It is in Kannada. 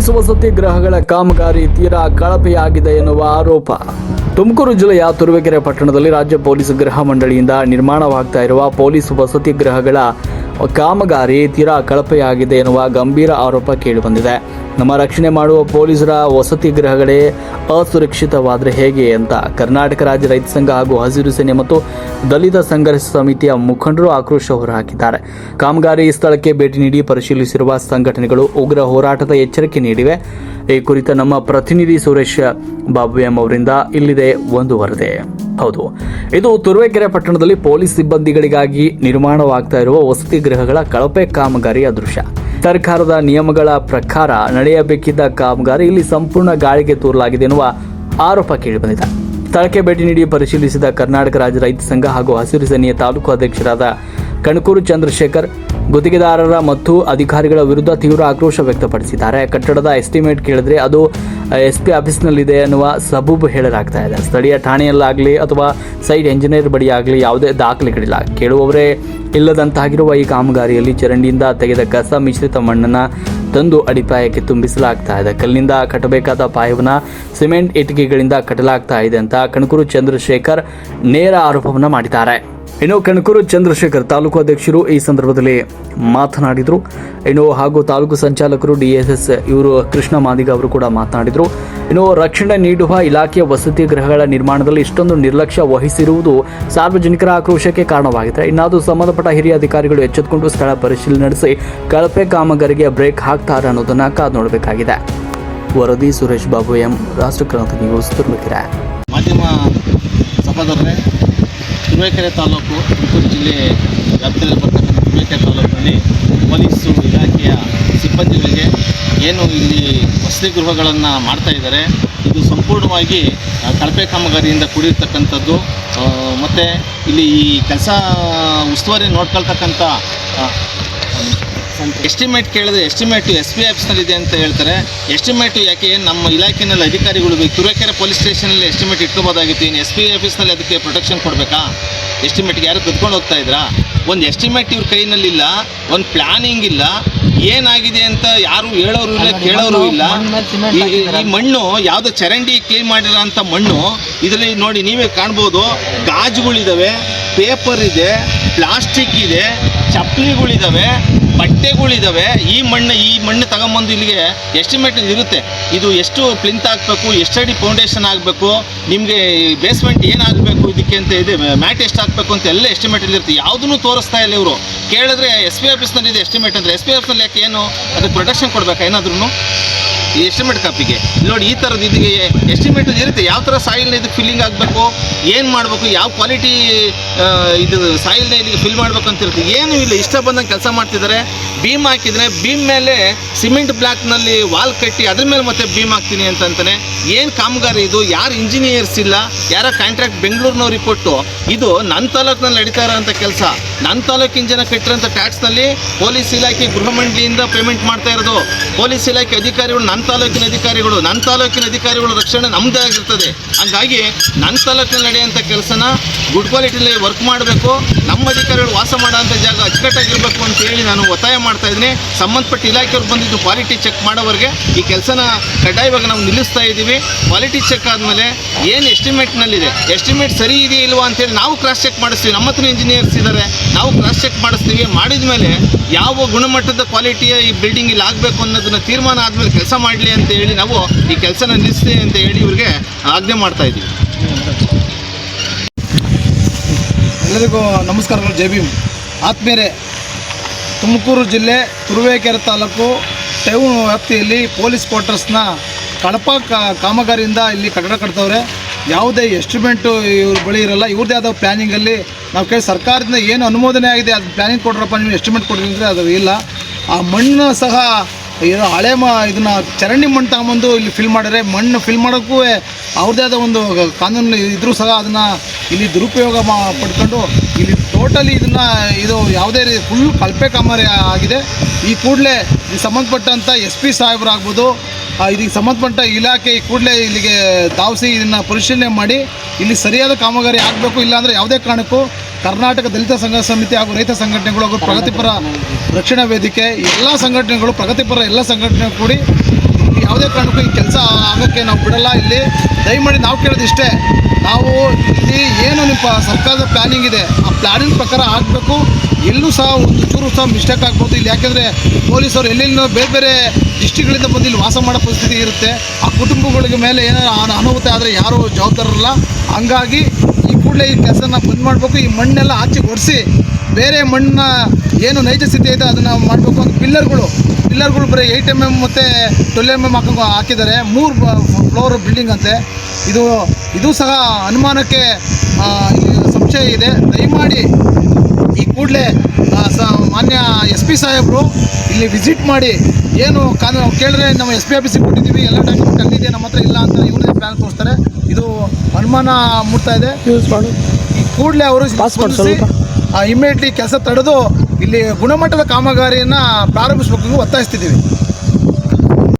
ಪೊಲೀಸ್ ವಸತಿ ಗೃಹಗಳ ಕಾಮಗಾರಿ ತೀರಾ ಕಳಪೆಯಾಗಿದೆ ಎನ್ನುವ ಆರೋಪ. ತುಮಕೂರು ಜಿಲ್ಲೆಯ ತುರುವೇಕೆರೆ ಪಟ್ಟಣದಲ್ಲಿ ರಾಜ್ಯ ಪೊಲೀಸ್ ಗೃಹ ಮಂಡಳಿಯಿಂದ ನಿರ್ಮಾಣವಾಗ್ತಾ ಇರುವ ಪೊಲೀಸ್ ವಸತಿ ಗೃಹಗಳ ಕಾಮಗಾರಿ ತೀರಾ ಕಳಪೆಯಾಗಿದೆ ಎನ್ನುವ ಗಂಭೀರ ಆರೋಪ ಕೇಳಿಬಂದಿದೆ. ನಮ್ಮ ರಕ್ಷಣೆ ಮಾಡುವ ಪೊಲೀಸರ ವಸತಿ ಗೃಹಗಳೇ ಅಸುರಕ್ಷಿತವಾದರೆ ಹೇಗೆ ಅಂತ ಕರ್ನಾಟಕ ರಾಜ್ಯ ರೈತ ಸಂಘ ಹಾಗೂ ಹಸಿರು ಸೇನೆ ಮತ್ತು ದಲಿತ ಸಂಘರ್ಷ ಸಮಿತಿಯ ಮುಖಂಡರು ಆಕ್ರೋಶ ಹೊರಹಾಕಿದ್ದಾರೆ. ಕಾಮಗಾರಿ ಸ್ಥಳಕ್ಕೆ ಭೇಟಿ ನೀಡಿ ಪರಿಶೀಲಿಸಿರುವ ಸಂಘಟನೆಗಳು ಉಗ್ರ ಹೋರಾಟದ ಎಚ್ಚರಿಕೆ ನೀಡಿವೆ. ಈ ಕುರಿತ ನಮ್ಮ ಪ್ರತಿನಿಧಿ ಸುರೇಶ್ ಬಾಬು ಎಂ ಅವರಿಂದ ಇಲ್ಲಿದೆ ಒಂದು ವರದಿ. ಹೌದು, ಇದು ತುರುವೇಕೆರೆ ಪಟ್ಟಣದಲ್ಲಿ ಪೊಲೀಸ್ ಸಿಬ್ಬಂದಿಗಳಿಗಾಗಿ ನಿರ್ಮಾಣವಾಗ್ತಾ ಇರುವ ವಸತಿ ಗೃಹಗಳ ಕಳಪೆ ಕಾಮಗಾರಿಯ ದೃಶ್ಯ. ಸರ್ಕಾರದ ನಿಯಮಗಳ ಪ್ರಕಾರ ನಡೆಯಬೇಕಿದ್ದ ಕಾಮಗಾರಿ ಇಲ್ಲಿ ಸಂಪೂರ್ಣ ಗಾಳಿಗೆ ತೂರಲಾಗಿದೆ ಎನ್ನುವ ಆರೋಪ ಕೇಳಿಬಂದಿದೆ. ಸ್ಥಳಕ್ಕೆ ಭೇಟಿ ನೀಡಿ ಪರಿಶೀಲಿಸಿದ ಕರ್ನಾಟಕ ರಾಜ್ಯ ರೈತ ಸಂಘ ಹಾಗೂ ಹಸಿರು ಸೇನೆಯ ತಾಲೂಕು ಅಧ್ಯಕ್ಷರಾದ ಕಣಕೂರು ಚಂದ್ರಶೇಖರ್ ಗುತ್ತಿಗೆದಾರರ ಮತ್ತು ಅಧಿಕಾರಿಗಳ ವಿರುದ್ಧ ತೀವ್ರ ಆಕ್ರೋಶ ವ್ಯಕ್ತಪಡಿಸಿದ್ದಾರೆ. ಕಟ್ಟಡದ ಎಸ್ಟಿಮೇಟ್ ಕೇಳಿದ್ರೆ ಅದು SP ಆಫೀಸ್ನಲ್ಲಿದೆ ಎನ್ನುವ ಸಬೂಬು ಹೇಳಲಾಗ್ತಾ ಇದೆ. ಸ್ಥಳೀಯ ಠಾಣೆಯಲ್ಲಾಗಲಿ ಅಥವಾ ಸೈಟ್ ಎಂಜಿನಿಯರ್ ಬಳಿ ಆಗಲಿ ಯಾವುದೇ ದಾಖಲೆಗಳಿಲ್ಲ. ಕೇಳುವವರೇ ಇಲ್ಲದಂತಾಗಿರುವ ಈ ಕಾಮಗಾರಿಯಲ್ಲಿ ಚರಂಡಿಯಿಂದ ತೆಗೆದ ಕಸ ಮಿಶ್ರಿತ ಮಣ್ಣನ್ನು ತಂದು ಅಡಿಪಾಯಕ್ಕೆ ತುಂಬಿಸಲಾಗ್ತಾ ಇದೆ. ಕಲ್ಲಿನಿಂದ ಕಟ್ಟಬೇಕಾದ ಪಾಯವನ್ನು ಸಿಮೆಂಟ್ ಇಟ್ಟಿಗೆಗಳಿಂದ ಕಟ್ಟಲಾಗ್ತಾ ಇದೆ ಅಂತ ಕಣಕೂರು ಚಂದ್ರಶೇಖರ್ ನೇರ ಆರೋಪವನ್ನು ಮಾಡಿದ್ದಾರೆ. ಇನ್ನು ಕಣಕೂರು ಚಂದ್ರಶೇಖರ್ ತಾಲೂಕು ಅಧ್ಯಕ್ಷರು ಈ ಸಂದರ್ಭದಲ್ಲಿ ಮಾತನಾಡಿದರು. ಹಾಗೂ ತಾಲೂಕು ಸಂಚಾಲಕರು DSS ಇವರು ಕೃಷ್ಣ ಮಾದಿಗ ಅವರು ಕೂಡ ಮಾತನಾಡಿದರು. ರಕ್ಷಣೆ ನೀಡುವ ಇಲಾಖೆಯ ವಸತಿ ಗೃಹಗಳ ನಿರ್ಮಾಣದಲ್ಲಿ ಇಷ್ಟೊಂದು ನಿರ್ಲಕ್ಷ್ಯ ವಹಿಸಿರುವುದು ಸಾರ್ವಜನಿಕರ ಆಕ್ರೋಶಕ್ಕೆ ಕಾರಣವಾಗಿದೆ. ಇನ್ನಾದರೂ ಸಂಬಂಧಪಟ್ಟ ಹಿರಿಯ ಅಧಿಕಾರಿಗಳು ಎಚ್ಚೆತ್ತುಕೊಂಡು ಸ್ಥಳ ಪರಿಶೀಲನೆ ನಡೆಸಿ ಕಳಪೆ ಕಾಮಗಾರಿಗೆ ಬ್ರೇಕ್ ಹಾಕ್ತಾರೆ ಅನ್ನೋದನ್ನ ಕಾದು ನೋಡಬೇಕಾಗಿದೆ. ವರದಿ ಸುರೇಶ್ ಬಾಬು ಎಂ, ರಾಷ್ಟ್ರಕ್ರಾಂತಿ ನ್ಯೂಸ್, ತುರುವೇಕೆರೆ. ಮಾಧ್ಯಮ ಸಹೋದರರೇ, ತುರುವೇಕೆರೆ ತಾಲೂಕು ತುಮಕೂರು ಜಿಲ್ಲೆ ವ್ಯಾಪ್ತಿಯಲ್ಲಿ ಬರ್ತಕ್ಕಂಥ ತುರುವೇಕೆರೆ ತಾಲೂಕಿನಲ್ಲಿ ಪೊಲೀಸು ಇಲಾಖೆಯ ಸಿಬ್ಬಂದಿಗಳಿಗೆ ಏನು ಇಲ್ಲಿ ವಸತಿ ಗೃಹಗಳನ್ನು ಮಾಡ್ತಾ ಇದ್ದಾರೆ, ಇದು ಸಂಪೂರ್ಣವಾಗಿ ಕಳಪೆ ಕಾಮಗಾರಿಯಿಂದ ಕೂಡಿರ್ತಕ್ಕಂಥದ್ದು. ಮತ್ತು ಇಲ್ಲಿ ಈ ಕೆಲಸ ಉಸ್ತುವಾರಿ ನೋಡ್ಕೊಳ್ತಕ್ಕಂಥ ಎಸ್ಟಿಮೇಟ್ ಕೇಳಿದ್ರೆ ಎಸ್ಟಿಮೇಟು SP ಆಫೀಸ್ನಲ್ಲಿದೆ ಅಂತ ಹೇಳ್ತಾರೆ. ಎಸ್ಟಿಮೇಟು ಯಾಕೆ ನಮ್ಮ ಇಲಾಖೆಯಲ್ಲಿ ಅಧಿಕಾರಿಗಳು ತುರುವೇಕೆರೆ ಪೊಲೀಸ್ ಸ್ಟೇಷನಲ್ಲಿ ಎಸ್ಟಿಮೇಟ್ ಇಟ್ಕೋಬೋದಾಗಿತ್ತು. ಇನ್ನು SP ಆಫೀಸ್ನಲ್ಲಿ ಅದಕ್ಕೆ ಪ್ರೊಟೆಕ್ಷನ್ ಕೊಡಬೇಕಾ? ಎಸ್ಟಿಮೇಟ್ಗೆ ಯಾರು ಕದ್ಕೊಂಡು ಹೋಗ್ತಾ ಇದ್ರಾ? ಒಂದು ಎಸ್ಟಿಮೇಟ್ ಇವ್ರ ಕೈನಲ್ಲಿಲ್ಲ, ಒಂದು ಪ್ಲ್ಯಾನಿಂಗ್ ಇಲ್ಲ, ಏನಾಗಿದೆ ಅಂತ ಯಾರು ಹೇಳೋರು ಇಲ್ಲ, ಕೇಳೋರು ಇಲ್ಲ. ಈ ಮಣ್ಣು ಯಾವುದೋ ಚರಂಡಿ ಕ್ಲೀನ್ ಮಾಡಿರೋ ಅಂಥ ಮಣ್ಣು ಇದರಲ್ಲಿ ನೋಡಿ ನೀವೇ ಕಾಣ್ಬೋದು. ಗಾಜುಗಳಿದ್ದಾವೆ, ಪೇಪರ್ ಇದೆ, ಪ್ಲಾಸ್ಟಿಕ್ ಇದೆ, ಚಪ್ಪಲಿಗಳಿದ್ದಾವೆ, ಬಟ್ಟೆಗಳಿದ್ದಾವೆ. ಈ ಮಣ್ಣು ತಗೊಂಬಂದು ಇಲ್ಲಿಗೆ ಎಸ್ಟಿಮೇಟ್ ಇರುತ್ತೆ. ಇದು ಎಷ್ಟು ಪ್ಲಿಂತ್ ಹಾಕಬೇಕು, ಎಷ್ಟು ಅಡಿ ಫೌಂಡೇಶನ್ ಆಗಬೇಕು, ನಿಮಗೆ ಬೇಸ್ಮೆಂಟ್ ಏನಾಗಬೇಕು, ಇದಕ್ಕೆ ಅಂತ ಇದೆ, ಮ್ಯಾಟ್ ಎಷ್ಟು ಹಾಕಬೇಕು ಅಂತ ಎಲ್ಲ ಎಸ್ಟಿಮೇಟಲ್ಲಿ ಇರುತ್ತೆ. ಯಾವುದನ್ನು ತೋರಿಸ್ತಾ ಇಲ್ಲ ಇವರು. ಕೇಳಿದ್ರೆ SP ಆಫೀಸ್ನಲ್ಲಿ ಇದೆ ಎಸ್ಟಿಮೇಟ್ ಅಂದರೆ SP ಆಫೀಸ್ನಲ್ಲಿ ಯಾಕೆ ಏನು ಅದಕ್ಕೆ ಪ್ರೊಟೆಕ್ಷನ್ ಕೊಡಬೇಕಾ ಏನಾದ್ರೂ ಈ ಎಸ್ಟಿಮೇಟ್ ಕಾಪಿಗೆ? ನೋಡಿ, ಈ ಥರದ್ದು ಇದಕ್ಕೆ ಎಸ್ಟಿಮೇಟ್ ಇರುತ್ತೆ. ಯಾವ ಥರ ಸಾಯಿಲ್ನ ಇದಕ್ಕೆ ಫಿಲ್ಲಿಂಗ್ ಆಗಬೇಕು, ಏನು ಮಾಡಬೇಕು, ಯಾವ ಕ್ವಾಲಿಟಿ ಇದು ಸಾಯಿಲ್ನ ಇಲ್ಲಿಗೆ ಫಿಲ್ ಮಾಡಬೇಕು ಅಂತ ಇರುತ್ತೆ. ಏನೂ ಇಲ್ಲ, ಇಷ್ಟ ಬಂದಂಗೆ ಕೆಲಸ ಮಾಡ್ತಿದ್ದಾರೆ. ಬೀಮ್ ಹಾಕಿದರೆ ಬೀಮ್ ಮೇಲೆ ಸಿಮೆಂಟ್ ಬ್ಲಾಕ್ನಲ್ಲಿ ವಾಲ್ ಕಟ್ಟಿ ಅದ್ರ ಮೇಲೆ ಮತ್ತೆ ಬೀಮ್ ಹಾಕ್ತೀನಿ ಅಂತಾನೆ. ಏನು ಕಾಮಗಾರಿ ಇದು? ಯಾರು ಇಂಜಿನಿಯರ್ಸ್ ಇಲ್ಲ, ಯಾರ ಕಾಂಟ್ರಾಕ್ಟ್ ಬೆಂಗಳೂರಿನವ್ರಿಗೆ ಕೊಟ್ಟು ಇದು ನನ್ನ ತಾಲೂಕಿನಲ್ಲಿ ನಡೀತಾ ಇರೋಂಥ ಕೆಲಸ. ನನ್ನ ತಾಲೂಕಿನ ಜನ ಕಟ್ಟಿರೋಂಥ ಟ್ಯಾಕ್ಸ್ನಲ್ಲಿ ಪೊಲೀಸ್ ಇಲಾಖೆ ಗೃಹ ಮಂಡಳಿಯಿಂದ ಪೇಮೆಂಟ್ ಮಾಡ್ತಾ ಇರೋದು. ಪೊಲೀಸ್ ಇಲಾಖೆ ಅಧಿಕಾರಿಗಳು ನನ್ನ ತಾಲೂಕಿನ ಅಧಿಕಾರಿಗಳು ರಕ್ಷಣೆ ನಮ್ಮದೇ ಆಗಿರ್ತದೆ. ಹಂಗಾಗಿ ನನ್ನ ತಾಲೂಕಿನಲ್ಲಿ ನಡೆಯುವಂಥ ಕೆಲಸನ ಗುಡ್ ಕ್ವಾಲಿಟಿಲಿ ವರ್ಕ್ ಮಾಡಬೇಕು. ನಮ್ಮ ಅಧಿಕಾರಿಗಳು ವಾಸ ಮಾಡೋಂಥ ಜಾಗ ಅಚ್ಚುಕಟ್ಟಾಗಿರಬೇಕು ಅಂತ ಹೇಳಿ ನಾನು ಒತ್ತಾಯ ಮಾಡ್ತಾ ಇದ್ದೀನಿ. ಸಂಬಂಧಪಟ್ಟ ಇಲಾಖೆಯವ್ರು ಬಂದಿದ್ದು ಕ್ವಾಲಿಟಿ ಚೆಕ್ ಮಾಡೋವರೆಗೆ ಈ ಕೆಲಸನ ಕಡ್ಡಾಯವಾಗಿ ನಾವು ನಿಲ್ಲಿಸ್ತಾ ಇದ್ದೀವಿ. ಕ್ವಾಲಿಟಿ ಚೆಕ್ ಆದಮೇಲೆ ಏನು ಎಸ್ಟಿಮೇಟ್ನಲ್ಲಿದೆ, ಎಸ್ಟಿಮೇಟ್ ಸರಿ ಇದೆಯಾ ಇಲ್ವಾ ಅಂತೇಳಿ ನಾವು ಕ್ರಾಸ್ ಚೆಕ್ ಮಾಡಿಸ್ತೀವಿ. ನಮ್ಮ ಹತ್ರ ಇಂಜಿನಿಯರ್ಸ್ ಇದ್ದಾರೆ, ನಾವು ಕ್ರಾಸ್ ಚೆಕ್ ಮಾಡಿಸ್ತೀವಿ. ಮಾಡಿದ ಮೇಲೆ ಯಾವ ಗುಣಮಟ್ಟದ ಕ್ವಾಲಿಟಿಯ ಈ ಬಿಲ್ಡಿಂಗ್ ಇಲ್ಲಿ ಆಗಬೇಕು ಅನ್ನೋದನ್ನ ತೀರ್ಮಾನ ಆದಮೇಲೆ ಕೆಲಸ ಮಾಡಲಿ ಅಂತ ಹೇಳಿ ನಾವು ಈ ಕೆಲಸನ ನಿಲ್ಲಿಸ್ತೀವಿ ಅಂತ ಹೇಳಿ ಇವ್ರಿಗೆ ಆಜ್ಞೆ ಮಾಡ್ತಾ ಇದ್ದೀವಿ. ಎಲ್ಲರಿಗೂ ನಮಸ್ಕಾರಗಳು. ಜೈ ಭೀಮ್. ಆತ್ಮೀಯರೇ, ತುಮಕೂರು ಜಿಲ್ಲೆ ತುರುವೇಕೆರೆ ತಾಲೂಕು ಟೌನ್ ವ್ಯಾಪ್ತಿಯಲ್ಲಿ ಪೊಲೀಸ್ ಕ್ವಾರ್ಟರ್ಸ್ನ ಕಳಪ ಕಾಮಗಾರಿಯಿಂದ ಇಲ್ಲಿ ಕಟ್ಟಡ ಕಟ್ತವ್ರೆ. ಯಾವುದೇ ಎಸ್ಟಿಮೇಟು ಇವ್ರ ಬಳಿ ಇರೋಲ್ಲ. ಇವ್ರದ್ದೇ ಆದ ಪ್ಲ್ಯಾನಿಂಗಲ್ಲಿ ನಾವು ಕೇಳಿ ಸರ್ಕಾರದಿಂದ ಏನು ಅನುಮೋದನೆ ಆಗಿದೆ ಅದು ಪ್ಲ್ಯಾನಿಂಗ್ ಕೊಡ್ರಪ್ಪ, ನೀವು ಎಸ್ಟಿಮೇಟ್ ಕೊಡ್ರಿ ಅಂದರೆ ಅದು ಇಲ್ಲ. ಆ ಮಣ್ಣು ಸಹ ಏನು ಹಳೆ ಇದನ್ನು ಚರಂಡಿ ಮಣ್ಣು ತಗೊಂಬಂದು ಇಲ್ಲಿ ಫಿಲ್ ಮಾಡಿದ್ರೆ, ಮಣ್ಣು ಫಿಲ್ ಮಾಡೋಕ್ಕೂ ಅವ್ರದ್ದೇ ಆದ ಒಂದು ಕಾನೂನು ಇದ್ರೂ ಸಹ ಅದನ್ನು ಇಲ್ಲಿ ದುರುಪಯೋಗ ಪಡ್ಕೊಂಡು ಇಲ್ಲಿ ಟೋಟಲಿ ಇದು ಯಾವುದೇ ರೀತಿ ಫುಲ್ ಕಳಪೆ ಕಾಮಗಾರಿ ಆಗಿದೆ. ಈ ಕೂಡಲೇ ಸಂಬಂಧಪಟ್ಟಂಥ SP ಸಾಹೇಬರಾಗ್ಬೋದು, ಇದಕ್ಕೆ ಸಂಬಂಧಪಟ್ಟ ಇಲಾಖೆ ಕೂಡಲೇ ಇಲ್ಲಿಗೆ ಧಾವಿಸಿ ಇದನ್ನು ಪರಿಶೀಲನೆ ಮಾಡಿ ಇಲ್ಲಿ ಸರಿಯಾದ ಕಾಮಗಾರಿ ಆಗಬೇಕು. ಇಲ್ಲಾಂದರೆ ಯಾವುದೇ ಕಾರಣಕ್ಕೂ ಕರ್ನಾಟಕ ದಲಿತ ಸಂಘರ್ಷ ಸಮಿತಿ ಹಾಗೂ ರೈತ ಸಂಘಟನೆಗಳು ಹಾಗೂ ಪ್ರಗತಿಪರ ರಕ್ಷಣಾ ವೇದಿಕೆ ಎಲ್ಲ ಸಂಘಟನೆಗಳು, ಪ್ರಗತಿಪರ ಎಲ್ಲ ಸಂಘಟನೆ ಕೂಡಿ ಯಾವುದೇ ಕಾರಣಕ್ಕೂ ಈ ಕೆಲಸ ಆಗೋಕ್ಕೆ ನಾವು ಬಿಡಲ್ಲ. ಇಲ್ಲಿ ದಯಮಾಡಿ ನಾವು ಕೇಳೋದು ಇಷ್ಟೇ, ನಾವು ಇಲ್ಲಿ ಏನು ನಿಮ್ಮ ಸರ್ಕಾರದ ಪ್ಲ್ಯಾನಿಂಗ್ ಇದೆ ಆ ಪ್ಲ್ಯಾನಿಂಗ್ ಪ್ರಕಾರ ಆಗಬೇಕು. ಎಲ್ಲೂ ಸಹ ಒಂದು ಚೂರು ಸಹ ಮಿಸ್ಟೇಕ್ ಆಗ್ಬೋದು ಇಲ್ಲಿ. ಯಾಕೆಂದರೆ ಪೊಲೀಸರು ಎಲ್ಲೆಲ್ಲೋ ಬೇರೆ ಬೇರೆ ಡಿಸ್ಟ್ರಿಕ್ಗಳಿಂದ ಬಂದು ಇಲ್ಲಿ ವಾಸ ಮಾಡೋ ಪರಿಸ್ಥಿತಿ ಇರುತ್ತೆ. ಆ ಕುಟುಂಬಗಳಿಗೆ ಮೇಲೆ ಏನಾದ್ರು ಅನಾಹುತ ಆದರೆ ಯಾರೂ ಜವಾಬ್ದಾರರಲ್ಲ. ಹಂಗಾಗಿ ಈ ಕೂಡಲೇ ಈ ಕೆಲಸನ ಬಂದ್ ಮಾಡಬೇಕು. ಈ ಮಣ್ಣೆಲ್ಲ ಆಚೆ ಒಡಿಸಿ ಬೇರೆ ಮಣ್ಣನ್ನ ಏನು ನೈಜ ಸ್ಥಿತಿ ಇದೆ ಅದನ್ನು ಮಾಡಬೇಕು. ಒಂದು ಪಿಲ್ಲರ್ಗಳು ಬರೀ 8 mm ಮತ್ತು 12 mm ಹಾಕಿದ್ದಾರೆ. 3 ಫ್ಲೋರ್ ಬಿಲ್ಡಿಂಗ್ ಅಂತೆ. ಇದು ಸಹ ಅನುಮಾನಕ್ಕೆ ಸಂಶಯ ಇದೆ. ದಯಮಾಡಿ ಈ ಕೂಡಲೇ ಮಾನ್ಯ SP ಸಾಹೇಬರು ಇಲ್ಲಿ ವಿಸಿಟ್ ಮಾಡಿ ಏನು ಕಾನೂನು ಕೇಳಿದ್ರೆ ನಮ್ಮ SP ಆಫೀಸಿಗೆ ಕೊಟ್ಟಿದ್ದೀವಿ, ಎಲ್ಲ ಡಾಕ್ಯುಮೆಂಟ್ ಅಲ್ಲಿದೆ, ನಮ್ಮ ಹತ್ರ ಇಲ್ಲ ಅಂತ ಇವರೇ ಪ್ಲ್ಯಾನ್ ತೋರಿಸ್ತಾರೆ. ಇದು ಅನುಮಾನ ಮೂಡ್ತಾ ಇದೆ. ಈ ಕೂಡಲೇ ಅವರು ಇಮಿಡಿಯೇಟ್ಲಿ ಕೆಲಸ ತಡೆದು ಇಲ್ಲಿ ಗುಣಮಟ್ಟದ ಕಾಮಗಾರಿಯನ್ನು ಪ್ರಾರಂಭಿಸಬೇಕು ಒತ್ತಾಯಿಸ್ತಿದ್ದೀವಿ.